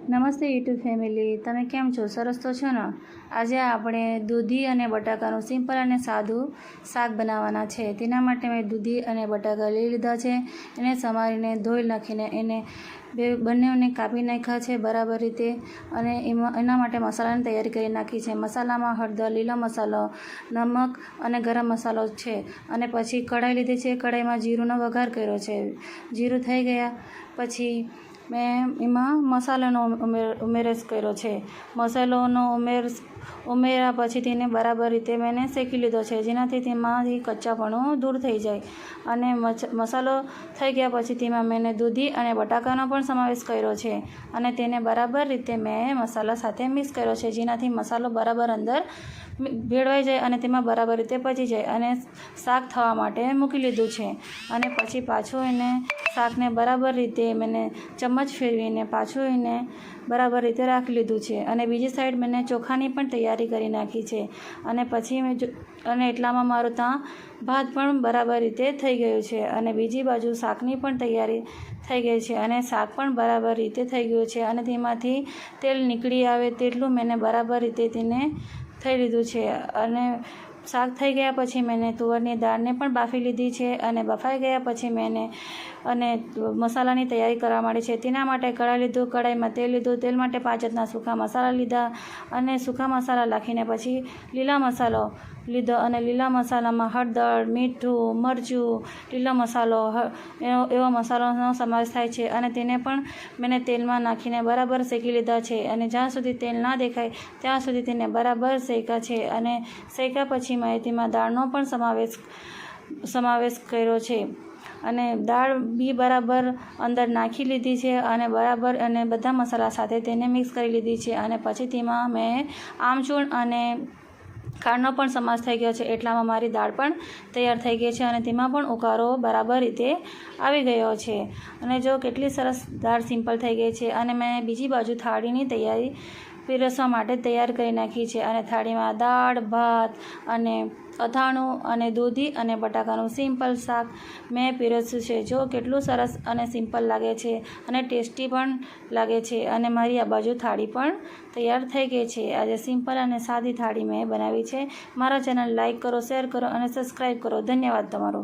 નમસ્તે YouTube family, તમે કેમ છો? સરસ તો છો ને? આજે આપણે દૂધી અને બટાકાનું સિમ્પલ અને સાદું શાક બનાવવાના છે. તેના માટે મેં દૂધી અને બટાકા લઈ લીધા છે. એને સમારીને ધોઈ નાખીને એને બંનેને કાપી નાખ્યા છે બરાબર રીતે. અને એના માટે મસાલાની તૈયારી કરી નાખી છે. મસાલામાં હળદર, લીલો મસાલો, નમક અને ગરમ મસાલો છે. અને પછી કઢાઈ લીધી છે. કઢાઈમાં જીરુંનો વઘાર કર્યો છે. જીરું થઈ ગયા પછી મેં એમાં મસાલાનો ઉમેરસ કર્યો છે. મસાલોનો ઉમેર્યા પછી તેને બરાબર રીતે મેં શેકી લીધો છે, જેનાથી તેમાંથી કચ્ચાપણું દૂર થઈ જાય. અને મસાલો થઈ ગયા પછી તેમાં મેં દૂધી અને બટાકાનો પણ સમાવેશ કર્યો છે. અને તેને બરાબર રીતે મેં મસાલા સાથે મિક્સ કર્યો છે, જેનાથી મસાલો બરાબર અંદર ભેળવાઈ જાય અને તેમાં બરાબર રીતે પચી જાય. અને શાક થવા માટે મૂકી લીધું છે. અને પછી પાછું એને શાકને બરાબર રીતે મેં ચમચ ફેરવીને પાછું એને બરાબર રીતે રાખી લીધું છે. અને બીજી સાઈડ મેં ચોખાની પણ તૈયારી કરી નાખી છે. અને પછી અને એટલામાં મારું ત્યાં ભાત પણ બરાબર રીતે થઈ ગયું છે. અને બીજી બાજુ શાકની પણ તૈયારી થઈ ગઈ છે. અને શાક પણ બરાબર રીતે થઈ ગયું છે. અને તેમાંથી તેલ નીકળી આવે તેટલું મેં બરાબર રીતે તેને થઈ લીધું છે. અને શાક થઈ ગયા પછી મેં તુવરની દાળને પણ બાફી લીધી છે. અને બફાઈ ગયા પછી મેં મસાલાની તૈયારી કરવા માંડી છે. તેના માટે કઢાઈ લીધું, કઢાઈમાં તેલ લીધું, તેલ માટે 5 જાતના સૂકા મસાલા લીધા. અને સૂકા મસાલા નાખીને પછી લીલા મસાલો લીધો. અને લીલા મસાલામાં હળદર, મીઠું, મરચું, લીલો મસાલો એવો મસાલાનો સમાવેશ થાય છે. અને તેને પણ મેં તેલમાં નાખીને બરાબર શેકી લીધા છે. અને જ્યાં સુધી તેલ ના દેખાય ત્યાં સુધી તેને બરાબર શેક્યા છે. અને શેક્યા પછી મેં તેમાં દાળનો પણ સમાવેશ કર્યો છે. અને દાળ બી બરાબર અંદર નાખી લીધી છે. અને બરાબર અને બધા મસાલા સાથે તેને મિક્સ કરી લીધી છે. અને પછી તેમાં મેં આમચૂર અને ખાંડનો પણ સમાવેશ થઈ ગયો છે. એટલામાં મારી દાળ પણ તૈયાર થઈ ગઈ છે. અને તેમાં પણ ઉકાળો બરાબર રીતે આવી ગયો છે. અને જો કેટલી સરસ દાળ સિમ્પલ થઈ ગઈ છે. અને મેં બીજી બાજુ થાળીની તૈયારી પીરસવા માટે તૈયાર કરી નાખી છે. અને થાળીમાં દાળ, ભાત અને અથાણું અને દૂધી અને બટાકાનું સિમ્પલ શાક મેં પીરસ્યું છે. જો કેટલું સરસ અને સિમ્પલ લાગે છે અને ટેસ્ટી પણ લાગે છે. અને મારી આ બાજુ થાળી પણ તૈયાર થઈ ગઈ છે. આજે સિમ્પલ અને સાદી થાળી મેં બનાવી છે. મારા ચેનલ લાઈક કરો, શેર કરો અને સબસ્ક્રાઈબ કરો. ધન્યવાદ તમારો.